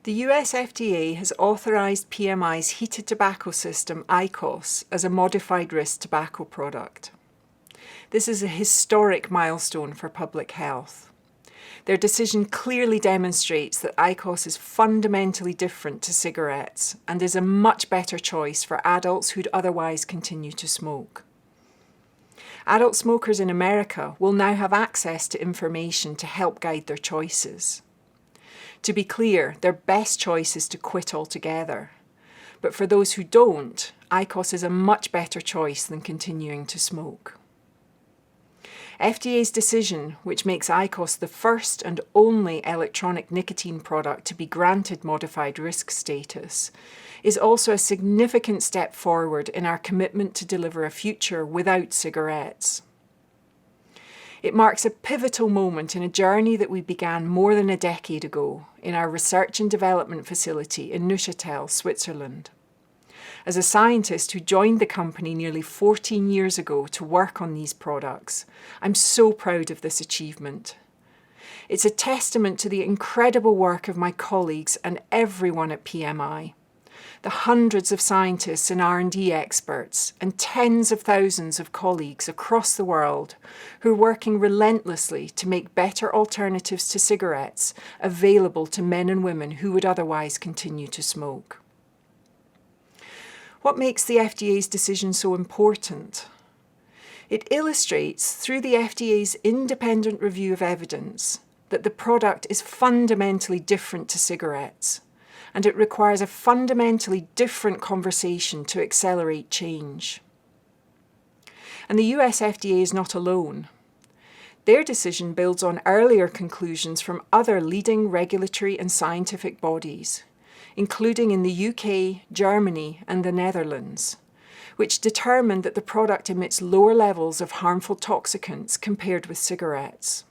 The US FDA has authorized PMI's heated tobacco system, IQOS, as a modified risk tobacco product. This is a historic milestone for public health. Their decision clearly demonstrates that IQOS is fundamentally different to cigarettes and is a much better choice for adults who'd otherwise continue to smoke. Adult smokers in America will now have access to information to help guide their choices. To be clear, their best choice is to quit altogether. But for those who don't, IQOS is a much better choice than continuing to smoke. FDA's decision, which makes IQOS the first and only electronic nicotine product to be granted modified risk status, is also a significant step forward in our commitment to deliver a future without cigarettes. It marks a pivotal moment in a journey that we began more than a decade ago in our research and development facility in Neuchâtel, Switzerland. As a scientist who joined the company nearly 14 years ago to work on these products, I'm so proud of this achievement. It's a testament to the incredible work of my colleagues and everyone at PMI. The hundreds of scientists and R&D experts and tens of thousands of colleagues across the world who are working relentlessly to make better alternatives to cigarettes available to men and women who would otherwise continue to smoke. What makes the FDA's decision so important? It illustrates, through the FDA's independent review of evidence, that the product is fundamentally different to cigarettes, and it requires a fundamentally different conversation to accelerate change. And the US FDA is not alone. Their decision builds on earlier conclusions from other leading regulatory and scientific bodies, including in the UK, Germany, and the Netherlands, which determined that the product emits lower levels of harmful toxicants compared with cigarettes.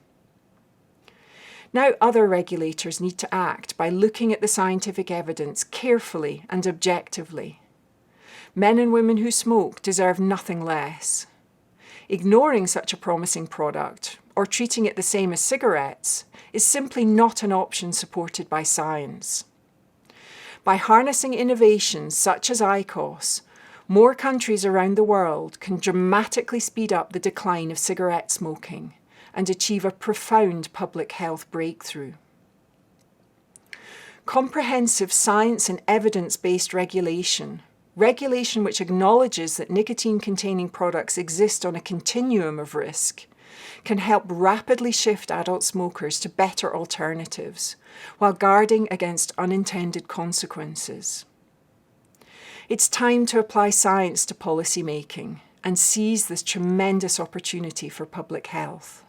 Now other regulators need to act by looking at the scientific evidence carefully and objectively. Men and women who smoke deserve nothing less. Ignoring such a promising product, or treating it the same as cigarettes, is simply not an option supported by science. By harnessing innovations such as IQOS, more countries around the world can dramatically speed up the decline of cigarette smoking and achieve a profound public health breakthrough. Comprehensive science and evidence-based regulation which acknowledges that nicotine-containing products exist on a continuum of risk, can help rapidly shift adult smokers to better alternatives, while guarding against unintended consequences. It's time to apply science to policy making and seize this tremendous opportunity for public health.